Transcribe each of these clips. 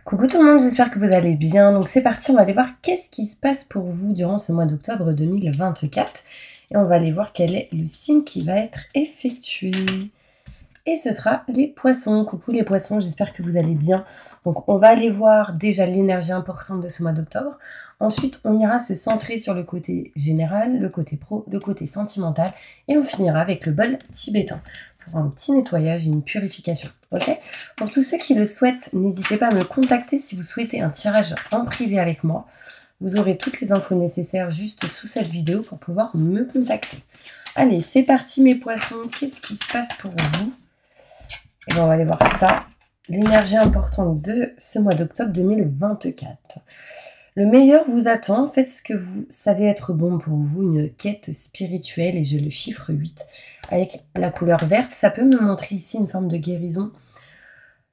Coucou tout le monde, j'espère que vous allez bien. Donc c'est parti, on va aller voir qu'est-ce qui se passe pour vous durant ce mois d'octobre 2024. Et on va aller voir quel est le signe qui va être effectué. Et ce sera les poissons. Coucou les poissons, j'espère que vous allez bien. Donc on va aller voir déjà l'énergie importante de ce mois d'octobre. Ensuite, on ira se centrer sur le côté général, le côté pro, le côté sentimental. Et on finira avec le bol tibétain pour un petit nettoyage et une purification. Ok? Pour tous ceux qui le souhaitent, n'hésitez pas à me contacter si vous souhaitez un tirage en privé avec moi. Vous aurez toutes les infos nécessaires juste sous cette vidéo pour pouvoir me contacter. Allez, c'est parti mes poissons. Qu'est-ce qui se passe pour vous? Et bien, on va aller voir ça. L'énergie importante de ce mois d'octobre 2024. Le meilleur vous attend. Faites ce que vous savez être bon pour vous. Une quête spirituelle et j'ai le chiffre 8 avec la couleur verte. Ça peut me montrer ici une forme de guérison.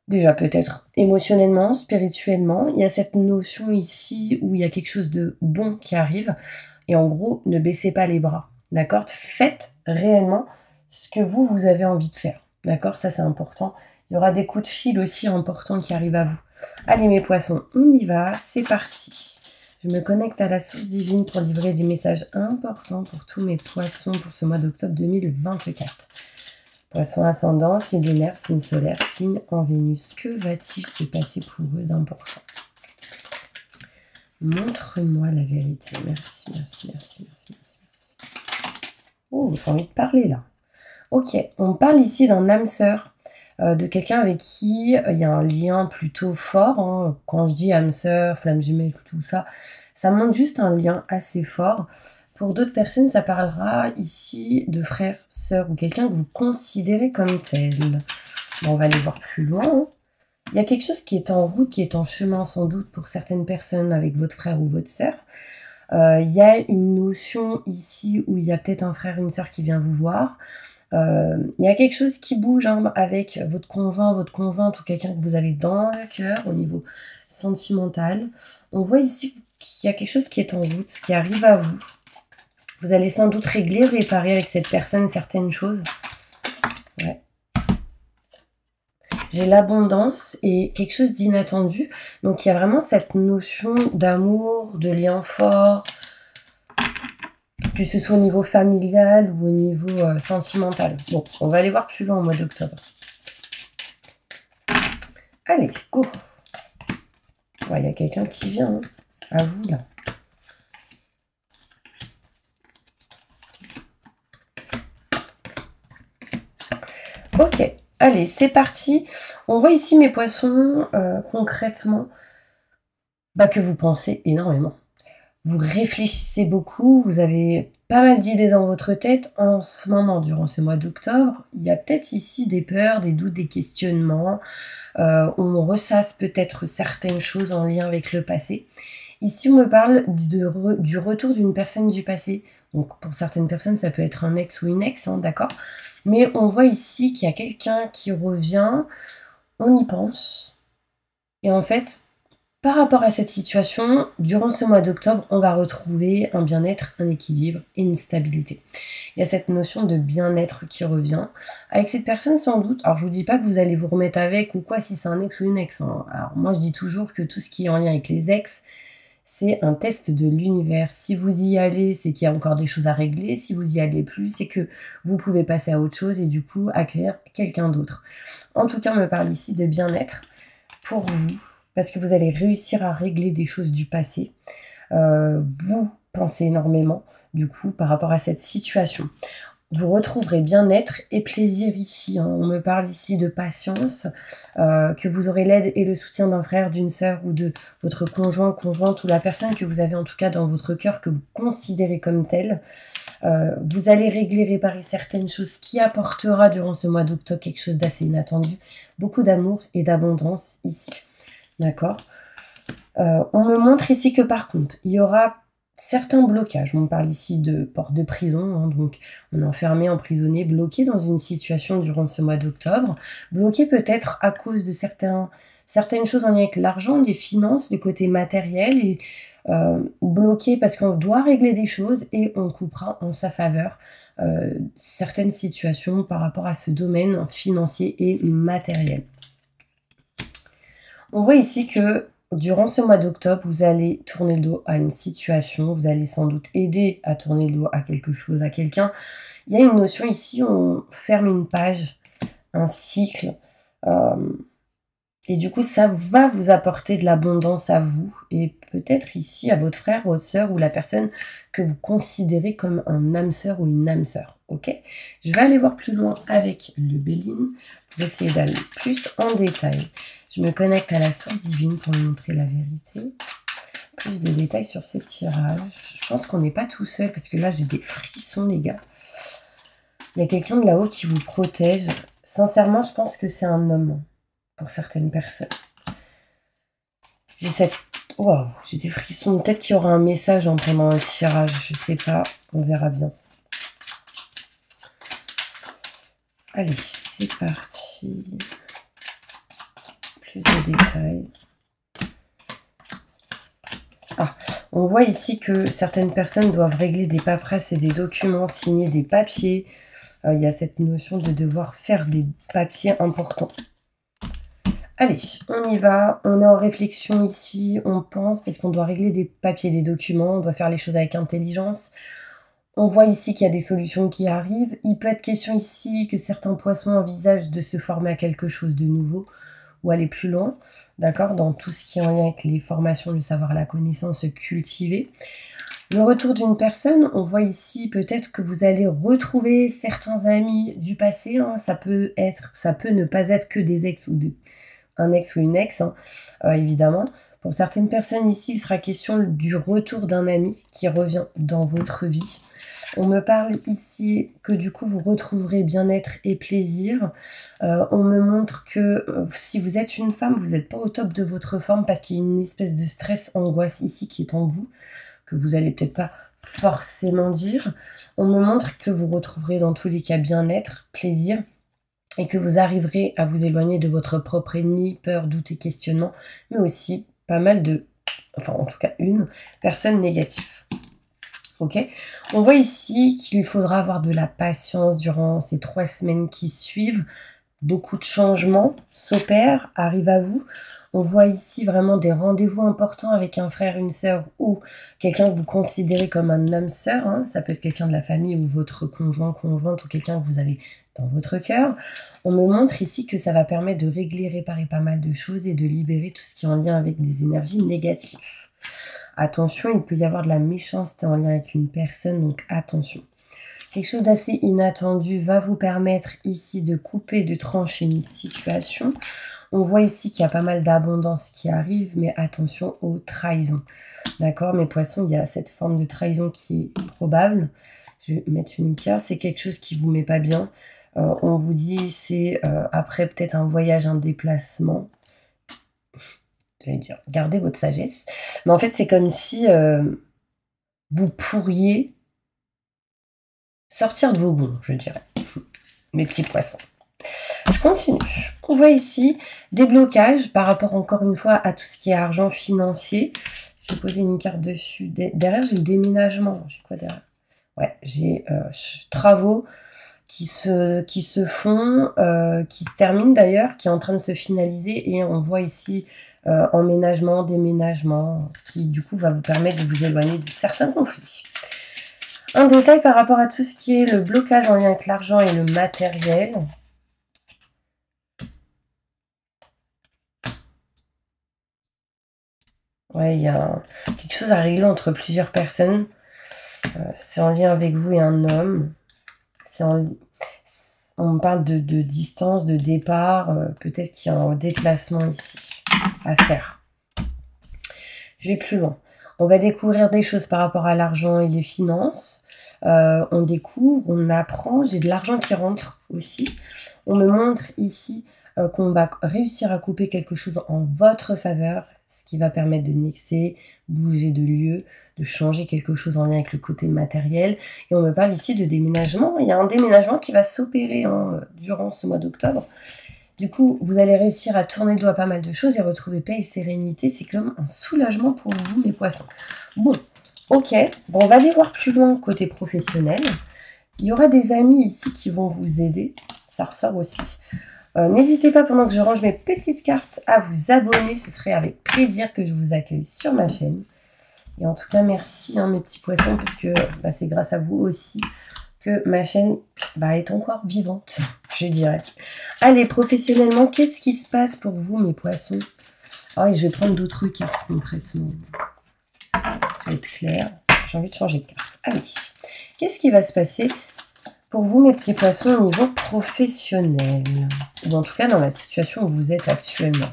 Déjà peut-être émotionnellement, spirituellement. Il y a cette notion ici où il y a quelque chose de bon qui arrive. Et en gros, ne baissez pas les bras. D'accord? Faites réellement ce que vous avez envie de faire. D'accord? Ça, c'est important. Il y aura des coups de fil aussi importants qui arrivent à vous. Allez, mes poissons, on y va. C'est parti. Je me connecte à la source divine pour livrer des messages importants pour tous mes poissons pour ce mois d'octobre 2024. Poisson ascendant, signe lunaire, signe solaire, signe en Vénus. Que va-t-il se passer pour eux d'important? Montre-moi la vérité. Merci, merci, merci, merci, merci. Oh, vous avez envie de parler là. Ok, on parle ici d'un âme sœur, de quelqu'un avec qui il y a un lien plutôt fort. Hein. Quand je dis âme sœur, flamme jumelle, tout ça, ça montre juste un lien assez fort. Pour d'autres personnes, ça parlera ici de frère, sœur ou quelqu'un que vous considérez comme tel. Bon, on va aller voir plus loin. Hein. Il y a quelque chose qui est en route, qui est en chemin sans doute pour certaines personnes avec votre frère ou votre sœur. Il y a une notion ici où il y a peut-être un frère, une sœur qui vient vous voir. Il y a quelque chose qui bouge hein, avec votre conjoint, votre conjointe ou quelqu'un que vous avez dans le cœur au niveau sentimental. On voit ici qu'il y a quelque chose qui est en route, qui arrive à vous. Vous allez sans doute régler, réparer avec cette personne certaines choses. Ouais. J'ai l'abondance et quelque chose d'inattendu. Donc il y a vraiment cette notion d'amour, de lien fort, que ce soit au niveau familial ou au niveau sentimental. Bon, on va aller voir plus loin au mois d'octobre. Allez, go. Il y a quelqu'un qui vient. Hein. À vous, là. Ok, allez, c'est parti. On voit ici mes poissons, concrètement, que vous pensez énormément. Vous réfléchissez beaucoup, vous avez pas mal d'idées dans votre tête en ce moment, durant ce mois d'octobre. Il y a peut-être ici des peurs, des doutes, des questionnements. On ressasse peut-être certaines choses en lien avec le passé. Ici, on me parle du retour d'une personne du passé. Donc, pour certaines personnes, ça peut être un ex ou une ex, hein, d'accord? Mais on voit ici qu'il y a quelqu'un qui revient, on y pense. Et en fait, par rapport à cette situation, durant ce mois d'octobre, on va retrouver un bien-être, un équilibre et une stabilité. Il y a cette notion de bien-être qui revient. Avec cette personne, sans doute, alors je vous dis pas que vous allez vous remettre avec ou quoi si c'est un ex ou une ex. Hein. Alors moi, je dis toujours que tout ce qui est en lien avec les ex, c'est un test de l'univers. Si vous y allez, c'est qu'il y a encore des choses à régler. Si vous y allez plus, c'est que vous pouvez passer à autre chose et du coup accueillir quelqu'un d'autre. En tout cas, on me parle ici de bien-être pour vous, parce que vous allez réussir à régler des choses du passé. Vous pensez énormément, du coup, par rapport à cette situation. Vous retrouverez bien-être et plaisir ici. Hein. On me parle ici de patience, que vous aurez l'aide et le soutien d'un frère, d'une sœur ou de votre conjoint, conjointe ou la personne que vous avez en tout cas dans votre cœur, que vous considérez comme telle. Vous allez régler, réparer certaines choses qui apportera durant ce mois d'octobre quelque chose d'assez inattendu. Beaucoup d'amour et d'abondance ici. D'accord? On me montre ici que par contre, il y aura certains blocages. On parle ici de porte de prison, hein, donc on est enfermé, emprisonné, bloqué dans une situation durant ce mois d'octobre. Bloqué peut-être à cause de certaines choses en lien avec l'argent, les finances, le côté matériel, et bloqué parce qu'on doit régler des choses et on coupera en sa faveur certaines situations par rapport à ce domaine financier et matériel. On voit ici que durant ce mois d'octobre, vous allez tourner le dos à une situation, vous allez sans doute aider à tourner le dos à quelque chose, à quelqu'un. Il y a une notion ici, on ferme une page, un cycle, et du coup, ça va vous apporter de l'abondance à vous, et peut-être ici à votre frère, votre sœur, ou la personne que vous considérez comme un âme sœur ou une âme sœur, ok? Je vais aller voir plus loin avec le Béline, pour essayer d'aller plus en détail. Je me connecte à la source divine pour vous montrer la vérité. Plus de détails sur ce tirage. Je pense qu'on n'est pas tout seul, parce que là, j'ai des frissons, les gars. Il y a quelqu'un de là-haut qui vous protège. Sincèrement, je pense que c'est un homme, pour certaines personnes. J'ai cette... Wow, j'ai des frissons. Peut-être qu'il y aura un message en pendant le tirage. Je sais pas. On verra bien. Allez, c'est parti. Plus de détails. Ah, on voit ici que certaines personnes doivent régler des paperasses et des documents, signer des papiers. Il y a cette notion de devoir faire des papiers importants. Allez, on y va. On est en réflexion ici. On pense, parce qu'on doit régler des papiers, des documents. On doit faire les choses avec intelligence. On voit ici qu'il y a des solutions qui arrivent. Il peut être question ici que certains poissons envisagent de se former à quelque chose de nouveau ou aller plus loin, d'accord, dans tout ce qui est en lien avec les formations, le savoir, la connaissance, se cultiver. Le retour d'une personne, on voit ici peut-être que vous allez retrouver certains amis du passé, hein. Ça peut ne pas être que des ex ou un ex ou une ex, hein, évidemment. Pour certaines personnes ici, il sera question du retour d'un ami qui revient dans votre vie. On me parle ici que du coup vous retrouverez bien-être et plaisir. On me montre que si vous êtes une femme, vous n'êtes pas au top de votre forme parce qu'il y a une espèce de stress, angoisse ici qui est en vous, que vous n'allez peut-être pas forcément dire. On me montre que vous retrouverez dans tous les cas bien-être, plaisir, et que vous arriverez à vous éloigner de votre propre ennemi, peur, doute et questionnement, mais aussi pas mal de, enfin en tout cas une personne négative. Ok, on voit ici qu'il faudra avoir de la patience durant ces 3 semaines qui suivent. Beaucoup de changements s'opèrent, arrivent à vous. On voit ici vraiment des rendez-vous importants avec un frère, une sœur ou quelqu'un que vous considérez comme un âme sœur. Hein. Ça peut être quelqu'un de la famille ou votre conjoint, conjointe ou quelqu'un que vous avez dans votre cœur. On me montre ici que ça va permettre de régler, réparer pas mal de choses et de libérer tout ce qui est en lien avec des énergies négatives. Attention, il peut y avoir de la méchanceté en lien avec une personne, donc attention. Quelque chose d'assez inattendu va vous permettre ici de couper, de trancher une situation. On voit ici qu'il y a pas mal d'abondance qui arrive, mais attention aux trahisons. D'accord, mes poissons, il y a cette forme de trahison qui est probable. Je vais mettre une carte, c'est quelque chose qui vous met pas bien. On vous dit, c'est après peut-être un voyage, un déplacement. J'allais dire, gardez votre sagesse. Mais en fait, c'est comme si vous pourriez sortir de vos gonds, je dirais. Mes petits poissons. Je continue. On voit ici des blocages par rapport, encore une fois, à tout ce qui est argent financier. Je vais poser une carte dessus. Derrière, j'ai le déménagement. J'ai quoi derrière? Ouais, j'ai travaux qui se font, qui se terminent d'ailleurs, qui est en train de se finaliser. Et on voit ici emménagement, déménagement, qui du coup va vous permettre de vous éloigner de certains conflits. Un détail par rapport à tout ce qui est le blocage en lien avec l'argent et le matériel. Ouais, il y a quelque chose à régler entre plusieurs personnes. C'est en lien avec vous et un homme. On parle de distance, de départ. Peut-être qu'il y a un déplacement ici à faire. Je vais plus loin. On va découvrir des choses par rapport à l'argent et les finances. On découvre, on apprend. J'ai de l'argent qui rentre aussi. On me montre ici qu'on va réussir à couper quelque chose en votre faveur, ce qui va permettre de nexer, bouger de lieu, de changer quelque chose en lien avec le côté matériel. Et on me parle ici de déménagement. Il y a un déménagement qui va s'opérer durant ce mois d'octobre. Du coup, vous allez réussir à tourner le dos à pas mal de choses et retrouver paix et sérénité. C'est comme un soulagement pour vous, mes poissons. Bon, ok. Bon, on va aller voir plus loin côté professionnel. Il y aura des amis ici qui vont vous aider. Ça ressort aussi. N'hésitez pas, pendant que je range mes petites cartes, à vous abonner. Ce serait avec plaisir que je vous accueille sur ma chaîne. Et en tout cas, merci mes petits poissons, puisque c'est grâce à vous aussi que ma chaîne est encore vivante, je dirais. Allez, professionnellement, qu'est-ce qui se passe pour vous, mes poissons? Ah oui, je vais prendre d'autres cartes concrètement. Je vais être claire. J'ai envie de changer de carte. Allez, qu'est-ce qui va se passer pour vous, mes petits poissons, au niveau professionnel? Ou en tout cas, dans la situation où vous êtes actuellement.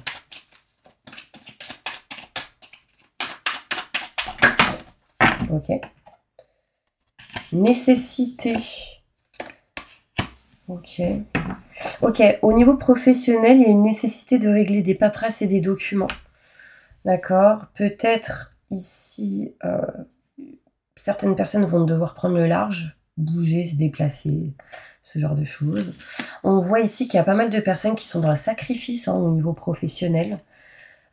Ok. Nécessité. Ok. Ok, au niveau professionnel, il y a une nécessité de régler des paperasses et des documents. D'accord. Peut-être ici, certaines personnes vont devoir prendre le large, bouger, se déplacer, ce genre de choses. On voit ici qu'il y a pas mal de personnes qui sont dans le sacrifice au niveau professionnel.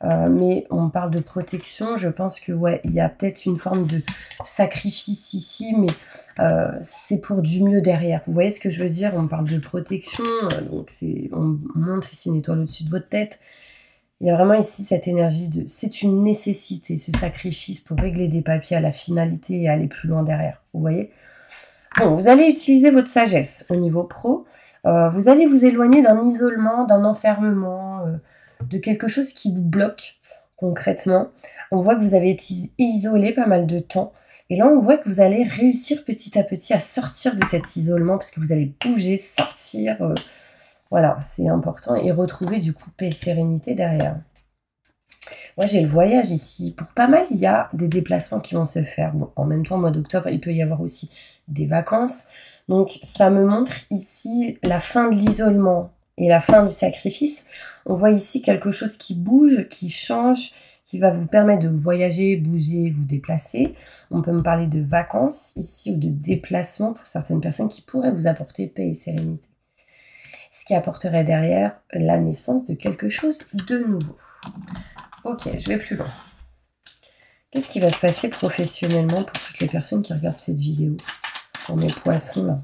Mais on parle de protection, je pense que ouais, il y a peut-être une forme de sacrifice ici, mais c'est pour du mieux derrière. Vous voyez ce que je veux dire? On parle de protection, donc on montre ici une étoile au-dessus de votre tête. Il y a vraiment ici cette énergie de... C'est une nécessité, ce sacrifice pour régler des papiers à la finalité et aller plus loin derrière. Vous voyez? Bon, vous allez utiliser votre sagesse au niveau pro. Vous allez vous éloigner d'un isolement, d'un enfermement... de quelque chose qui vous bloque concrètement. On voit que vous avez été isolé pas mal de temps. Et là, on voit que vous allez réussir petit à petit à sortir de cet isolement parce que vous allez bouger, sortir. Voilà, c'est important. Et retrouver du coup paix et sérénité derrière. Moi, j'ai le voyage ici. Pour pas mal, il y a des déplacements qui vont se faire. Bon, en même temps, mois d'octobre, il peut y avoir aussi des vacances. Donc, ça me montre ici la fin de l'isolement et la fin du sacrifice. On voit ici quelque chose qui bouge, qui change, qui va vous permettre de voyager, bouger, vous déplacer. On peut me parler de vacances ici ou de déplacement pour certaines personnes qui pourraient vous apporter paix et sérénité. Ce qui apporterait derrière la naissance de quelque chose de nouveau. Ok, je vais plus loin. Qu'est-ce qui va se passer professionnellement pour toutes les personnes qui regardent cette vidéo? Pour mes poissons là.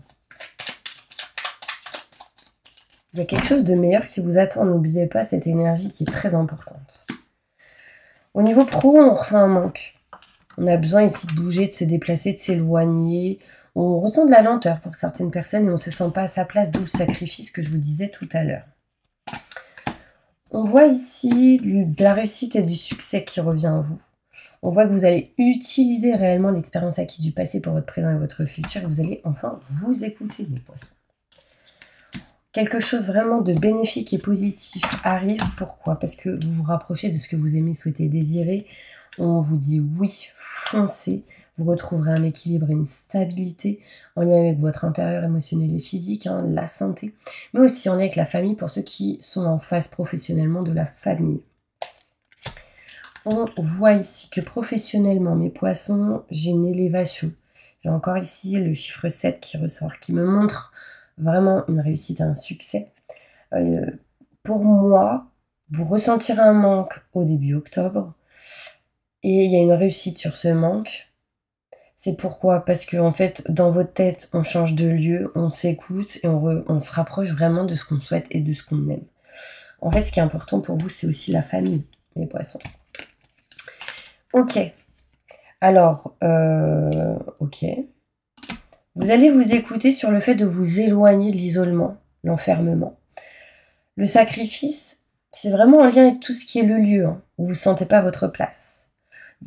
Il y a quelque chose de meilleur qui vous attend. N'oubliez pas cette énergie qui est très importante. Au niveau pro, on ressent un manque. On a besoin ici de bouger, de se déplacer, de s'éloigner. On ressent de la lenteur pour certaines personnes et on ne se sent pas à sa place, d'où le sacrifice que je vous disais tout à l'heure. On voit ici de la réussite et du succès qui revient à vous. On voit que vous allez utiliser réellement l'expérience acquise du passé pour votre présent et votre futur et vous allez enfin vous écouter, mes poissons. Quelque chose vraiment de bénéfique et positif arrive. Pourquoi? Parce que vous vous rapprochez de ce que vous aimez, souhaitez, désirer. On vous dit oui, foncez. Vous retrouverez un équilibre et une stabilité en lien avec votre intérieur émotionnel et physique, la santé, mais aussi en lien avec la famille pour ceux qui sont en phase professionnellement de la famille. On voit ici que professionnellement, mes poissons, j'ai une élévation. J'ai encore ici le chiffre 7 qui ressort, qui me montre vraiment une réussite et un succès. Pour moi, vous ressentirez un manque au début octobre et il y a une réussite sur ce manque. C'est pourquoi? Parce que en fait, dans votre tête, on change de lieu, on s'écoute et on se rapproche vraiment de ce qu'on souhaite et de ce qu'on aime. En fait, ce qui est important pour vous, c'est aussi la famille, mes poissons. Ok. Alors, ok. Vous allez vous écouter sur le fait de vous éloigner de l'isolement, l'enfermement. Le sacrifice, c'est vraiment en lien avec tout ce qui est le lieu, où vous ne sentez pas votre place.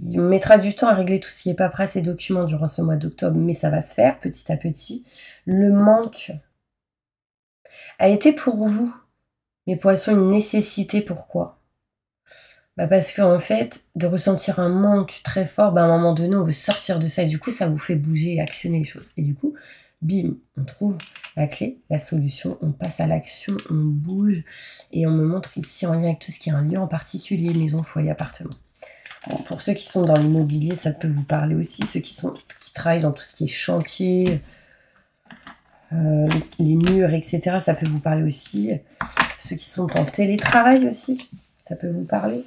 Il mettra du temps à régler tout ce qui est paperasse et documents durant ce mois d'octobre, mais ça va se faire petit à petit. Le manque a été pour vous, mes poissons, une nécessité. Pourquoi? Parce qu'en fait, de ressentir un manque très fort, à un moment donné, on veut sortir de ça. Et du coup, ça vous fait bouger et actionner les choses. Et du coup, bim, on trouve la clé, la solution, on passe à l'action, on bouge. Et on me montre ici en lien avec tout ce qui est un lieu en particulier, maison, foyer, appartement. Bon, pour ceux qui sont dans l'immobilier, ça peut vous parler aussi. Ceux qui travaillent dans tout ce qui est chantier, les murs, etc., ça peut vous parler aussi. Ceux qui sont en télétravail aussi, ça peut vous parler.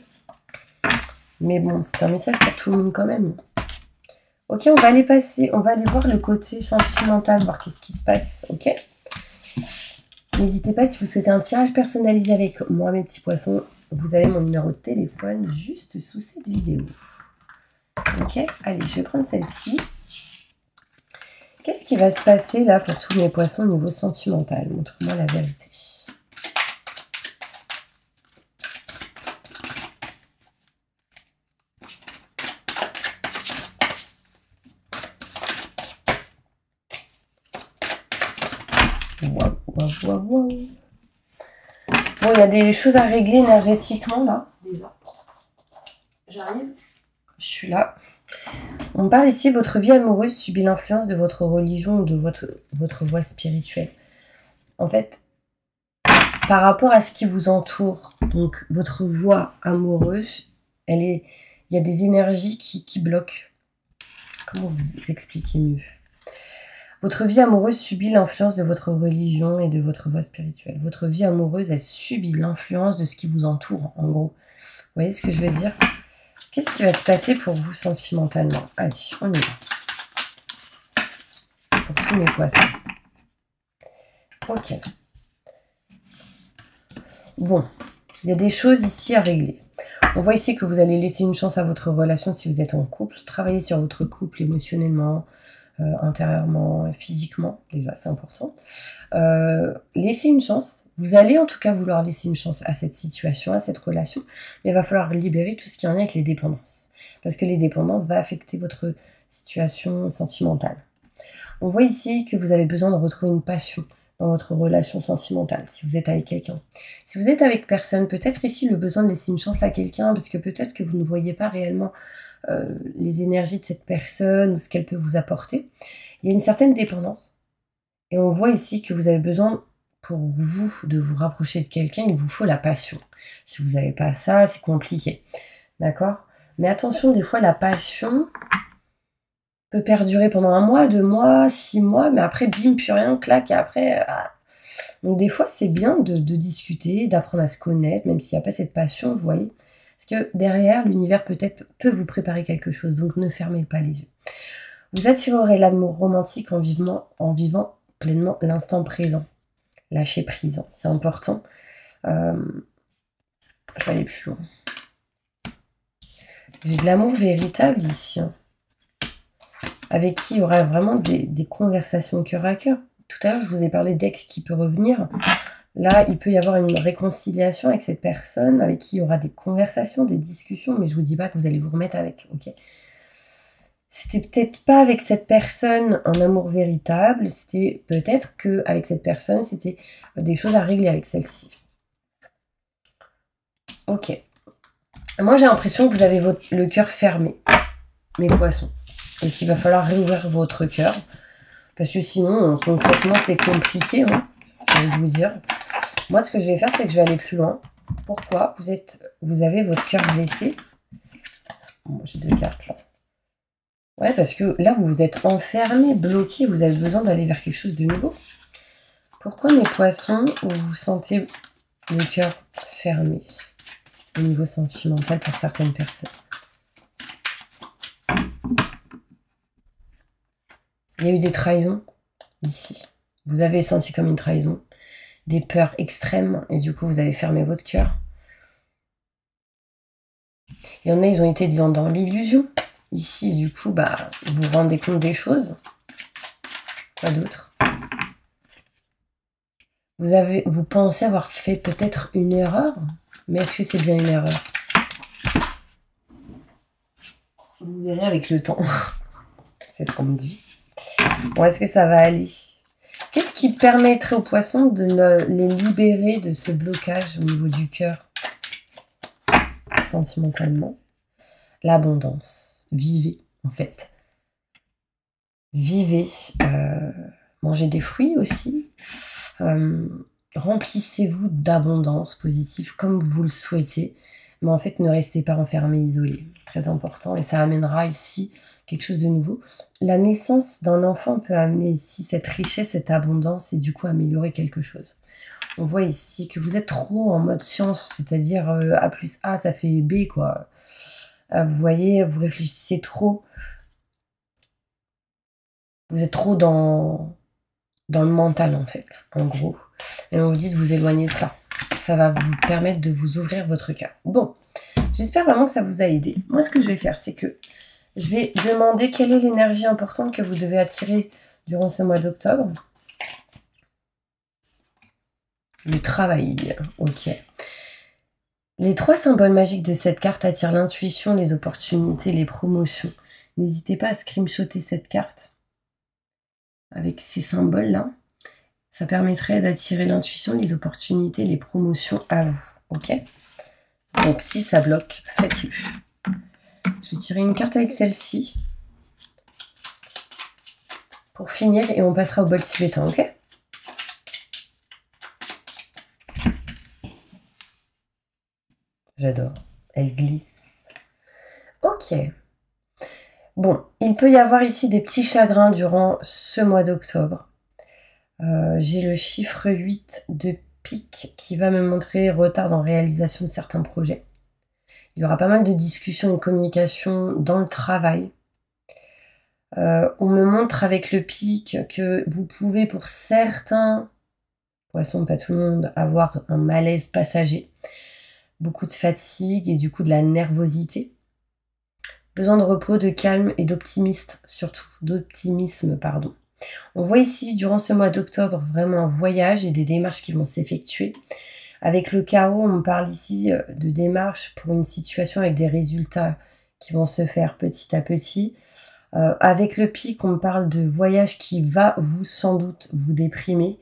Mais bon, c'est un message pour tout le monde quand même. Ok, on va aller passer, on va aller voir le côté sentimental, voir qu'est-ce qui se passe, ok? N'hésitez pas, si vous souhaitez un tirage personnalisé avec moi, mes petits poissons, vous avez mon numéro de téléphone juste sous cette vidéo. Ok, allez, je vais prendre celle-ci. Qu'est-ce qui va se passer là pour tous mes poissons au niveau sentimental? Montre-moi la vérité. Waouh, waouh, waouh, waouh. Bon, il y a des choses à régler énergétiquement là. Déjà. J'arrive. Je suis là. On me parle ici, votre vie amoureuse subit l'influence de votre religion ou de votre voie spirituelle. En fait, par rapport à ce qui vous entoure, donc votre voie amoureuse, il y a des énergies qui bloquent. Comment vous expliquer mieux? Votre vie amoureuse subit l'influence de votre religion et de votre voie spirituelle. Votre vie amoureuse, elle subit l'influence de ce qui vous entoure, en gros. Vous voyez ce que je veux dire? Qu'est-ce qui va se passer pour vous sentimentalement? Allez, on y va. Pour tous mes poissons. Ok. Bon, il y a des choses ici à régler. On voit ici que vous allez laisser une chance à votre relation si vous êtes en couple. Travailler sur votre couple émotionnellement, intérieurement, physiquement, déjà c'est important. Laissez une chance. Vous allez en tout cas vouloir laisser une chance à cette situation, à cette relation. Mais il va falloir libérer tout ce qui est en lien avec les dépendances. Parce que les dépendances vont affecter votre situation sentimentale. On voit ici que vous avez besoin de retrouver une passion dans votre relation sentimentale, si vous êtes avec quelqu'un. Si vous êtes avec personne, peut-être ici le besoin de laisser une chance à quelqu'un, parce que peut-être que vous ne voyez pas réellement les énergies de cette personne, ou ce qu'elle peut vous apporter. Il y a une certaine dépendance. Et on voit ici que vous avez besoin, pour vous, de vous rapprocher de quelqu'un, il vous faut la passion. Si vous n'avez pas ça, c'est compliqué. D'accord? Mais attention, des fois, la passion peut perdurer pendant 1 mois, 2 mois, 6 mois, mais après, bim, plus rien, clac, et après... Donc des fois, c'est bien de discuter, d'apprendre à se connaître, même s'il n'y a pas cette passion, vous voyez. Parce que derrière, l'univers peut-être peut vous préparer quelque chose, donc ne fermez pas les yeux. Vous attirerez l'amour romantique en vivant pleinement l'instant présent. Lâcher prise, c'est important. Je vais aller plus loin. J'ai de l'amour véritable ici, hein, avec qui il y aura vraiment des conversations cœur à cœur. Tout à l'heure, je vous ai parlé d'ex qui peut revenir. Là, il peut y avoir une réconciliation avec cette personne, avec qui il y aura des conversations, des discussions, mais je vous dis pas que vous allez vous remettre avec, ok? C'était peut-être pas avec cette personne un amour véritable, c'était peut-être qu'avec cette personne, c'était des choses à régler avec celle-ci. Ok. Moi, j'ai l'impression que vous avez le cœur fermé, mes poissons, et qu'il va falloir réouvrir votre cœur, parce que sinon, concrètement, c'est compliqué, hein, j'ai envie de vous dire. Moi, ce que je vais faire, c'est que je vais aller plus loin. Pourquoi? Vous avez votre cœur blessé. Bon, j'ai 2 cartes là. Ouais, parce que là, vous vous êtes enfermé, bloqué, vous avez besoin d'aller vers quelque chose de nouveau. Pourquoi, mes poissons, vous sentez le cœur fermé au niveau sentimental pour certaines personnes? Il y a eu des trahisons ici. Vous avez senti comme une trahison, des peurs extrêmes, et du coup, vous avez fermé votre cœur. Il y en a, ils ont été dans l'illusion. Ici, du coup, bah, vous vous rendez compte des choses. Pas d'autre. Vous pensez avoir fait peut-être une erreur, mais est-ce que c'est bien une erreur? Vous verrez avec le temps. C'est ce qu'on me dit. Bon, est-ce que ça va aller? Qu'est-ce qui permettrait aux poissons de les libérer de ce blocage au niveau du cœur sentimentalement? L'abondance. Vivez, en fait. Vivez. Mangez des fruits aussi. Remplissez-vous d'abondance positive comme vous le souhaitez. Mais en fait, ne restez pas enfermé, isolé. Très important. Et ça amènera ici quelque chose de nouveau. La naissance d'un enfant peut amener ici cette richesse, cette abondance et du coup améliorer quelque chose. On voit ici que vous êtes trop en mode science, c'est-à-dire A plus A, ça fait B, quoi. Vous voyez, vous réfléchissez trop. Vous êtes trop dans dans le mental en fait, en gros. Et on vous dit de vous éloigner de ça. Ça va vous permettre de vous ouvrir votre cœur. Bon, j'espère vraiment que ça vous a aidé. Moi, ce que je vais faire, c'est que je vais demander quelle est l'énergie importante que vous devez attirer durant ce mois d'octobre. Le travail, ok. Les 3 symboles magiques de cette carte attirent l'intuition, les opportunités, les promotions. N'hésitez pas à screenshotter cette carte avec ces symboles-là. Ça permettrait d'attirer l'intuition, les opportunités, les promotions à vous, ok? Donc si ça bloque, faites-le. Je vais tirer une carte avec celle-ci pour finir et on passera au bol tibétain, ok? J'adore. Elle glisse. Ok. Bon, il peut y avoir ici des petits chagrins durant ce mois d'octobre. J'ai le chiffre 8 de pique qui va me montrer retard dans réalisation de certains projets. Il y aura pas mal de discussions et de communication dans le travail. On me montre avec le pic que vous pouvez pour certains poissons, pas tout le monde, avoir un malaise passager. Beaucoup de fatigue et du coup de la nervosité. Besoin de repos, de calme et d'optimisme, pardon. On voit ici, durant ce mois d'octobre, vraiment un voyage et des démarches qui vont s'effectuer. Avec le carreau, on parle ici de démarches pour une situation avec des résultats qui vont se faire petit à petit. Avec le pic, on parle de voyage qui va vous, sans doute, vous déprimer,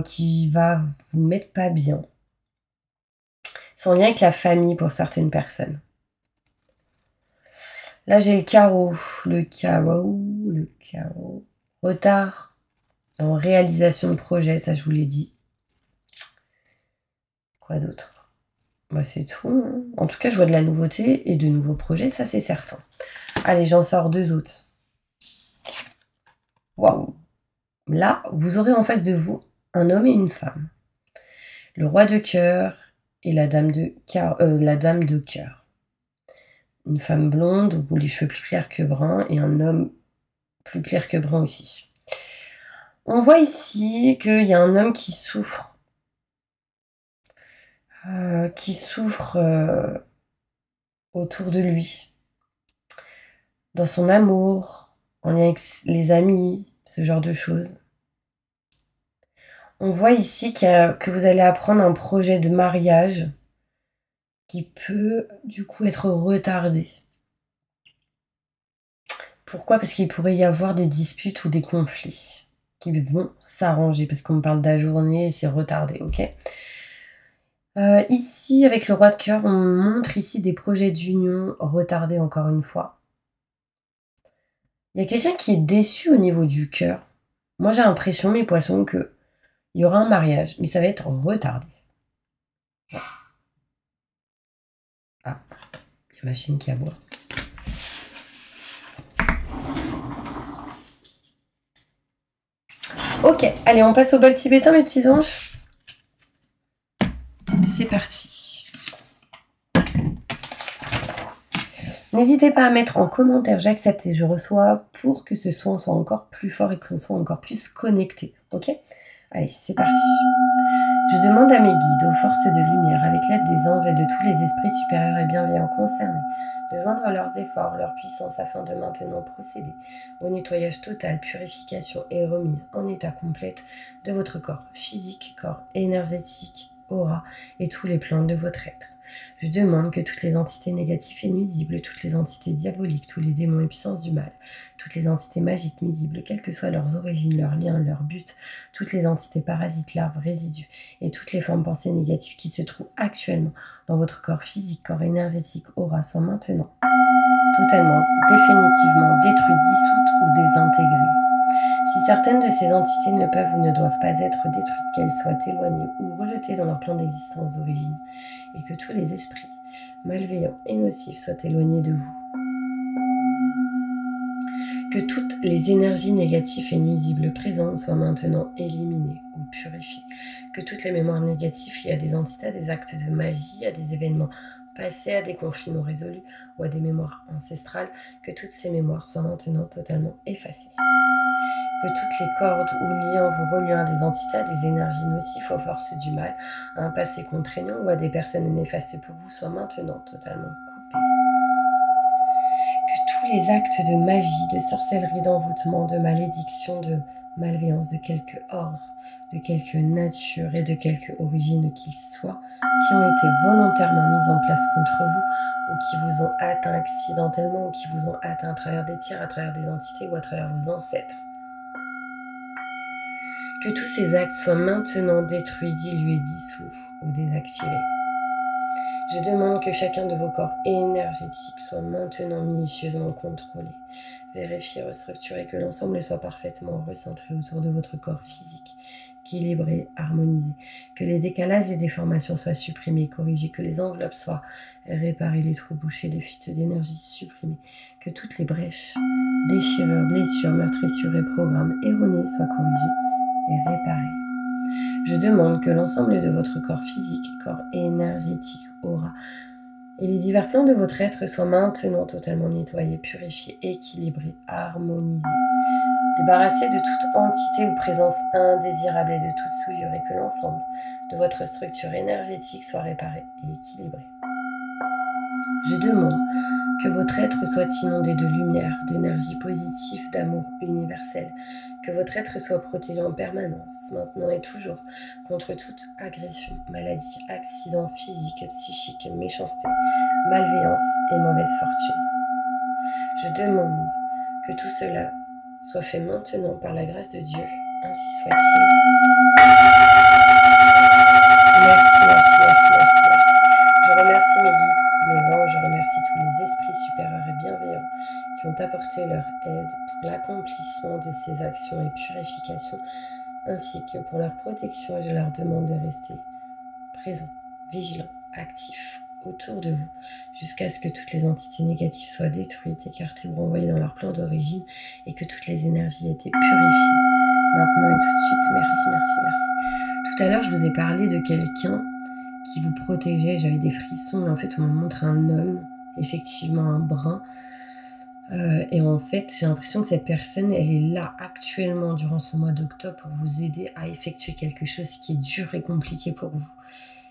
qui va vous mettre pas bien. C'est en lien avec la famille pour certaines personnes. Là, j'ai le carreau. Le carreau. Retard en réalisation de projet, ça je vous l'ai dit. Quoi d'autre? Bah, c'est tout. Hein. En tout cas, je vois de la nouveauté et de nouveaux projets, ça c'est certain. Allez, j'en sors 2 autres. Waouh! Là, vous aurez en face de vous un homme et une femme. Le roi de cœur et la dame de cœur. Une femme blonde ou les cheveux plus clairs que bruns et un homme plus clair que brun aussi. On voit ici qu'il y a un homme qui souffre. Autour de lui. Dans son amour, en lien avec les amis, ce genre de choses. On voit ici que vous allez apprendre un projet de mariage qui peut du coup être retardé. Pourquoi? Parce qu'il pourrait y avoir des disputes ou des conflits qui vont s'arranger, parce qu'on me parle d'ajourner et c'est retardé, ok? Ici, avec le roi de cœur, on montre ici des projets d'union retardés encore une fois. Il y a quelqu'un qui est déçu au niveau du cœur. Moi, j'ai l'impression, mes poissons, qu'il y aura un mariage, mais ça va être retardé. Ah, il y a ma chienne qui aboie. Ok, allez, on passe au bol tibétain, mes petits anges. C'est parti. N'hésitez pas à mettre en commentaire j'accepte et je reçois pour que ce soin soit encore plus fort et qu'on soit encore plus connecté. Ok? Allez, c'est parti. Je demande à mes guides, aux forces de lumière, avec l'aide des anges et de tous les esprits supérieurs et bienveillants concernés, de joindre leurs efforts, leur puissance afin de maintenant procéder au nettoyage total, purification et remise en état complète de votre corps physique, corps énergétique, aura et tous les plans de votre être. Je demande que toutes les entités négatives et nuisibles, toutes les entités diaboliques, tous les démons et puissances du mal, toutes les entités magiques nuisibles, quelles que soient leurs origines, leurs liens, leurs buts, toutes les entités parasites, larves, résidus et toutes les formes pensées négatives qui se trouvent actuellement dans votre corps physique, corps énergétique, aura, soient maintenant totalement, définitivement détruites, dissoutes ou désintégrées. Si certaines de ces entités ne peuvent ou ne doivent pas être détruites, qu'elles soient éloignées ou rejetées dans leur plan d'existence d'origine, et que tous les esprits malveillants et nocifs soient éloignés de vous. Que toutes les énergies négatives et nuisibles présentes soient maintenant éliminées ou purifiées. Que toutes les mémoires négatives liées à des entités, à des actes de magie, à des événements passés, à des conflits non résolus ou à des mémoires ancestrales, que toutes ces mémoires soient maintenant totalement effacées. que toutes les cordes ou liens vous reliant à des entités, à des énergies nocives aux forces du mal, à un passé contraignant ou à des personnes néfastes pour vous soient maintenant totalement coupés. Que tous les actes de magie, de sorcellerie, d'envoûtement, de malédiction, de malveillance, de quelque ordre, de quelque nature et de quelque origine qu'ils soient, qui ont été volontairement mis en place contre vous ou qui vous ont atteint accidentellement ou qui vous ont atteint à travers des tirs, à travers des entités ou à travers vos ancêtres. Que tous ces actes soient maintenant détruits, dilués, dissous ou désactivés. Je demande que chacun de vos corps énergétiques soit maintenant minutieusement contrôlé, vérifié, restructuré, que l'ensemble soit parfaitement recentré autour de votre corps physique, équilibré, harmonisé, que les décalages et déformations soient supprimés, corrigés, que les enveloppes soient réparées, les trous bouchés, les fuites d'énergie supprimées, que toutes les brèches, déchirures, blessures, meurtrissures et programmes erronés soient corrigés et réparés. Je demande que l'ensemble de votre corps physique, corps énergétique, aura, et les divers plans de votre être soient maintenant totalement nettoyés, purifiés, équilibrés, harmonisés, débarrassés de toute entité ou présence indésirable et de toute souillure, et que l'ensemble de votre structure énergétique soit réparé et équilibré. Je demande que votre être soit inondé de lumière, d'énergie positive, d'amour universel, que votre être soit protégé en permanence, maintenant et toujours, contre toute agression, maladie, accident physique, psychique, méchanceté, malveillance et mauvaise fortune. Je demande que tout cela soit fait maintenant par la grâce de Dieu, ainsi soit-il. Merci. Je remercie mes guides, mes anges, je remercie tous les esprits supérieurs et bienveillants qui ont apporté leur aide pour l'accomplissement de ces actions et purifications, ainsi que pour leur protection, et je leur demande de rester présents, vigilants, actifs autour de vous, jusqu'à ce que toutes les entités négatives soient détruites, écartées ou renvoyées dans leur plan d'origine, et que toutes les énergies aient été purifiées, maintenant et tout de suite. Merci. Tout à l'heure, je vous ai parlé de quelqu'un qui vous protégeait, j'avais des frissons, mais en fait, on me montre un homme, effectivement un brun, et en fait, j'ai l'impression que cette personne, elle est là actuellement durant ce mois d'octobre pour vous aider à effectuer quelque chose qui est dur et compliqué pour vous.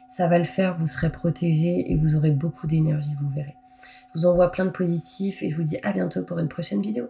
Ça va le faire, vous serez protégé et vous aurez beaucoup d'énergie, vous verrez. Je vous envoie plein de positifs et je vous dis à bientôt pour une prochaine vidéo.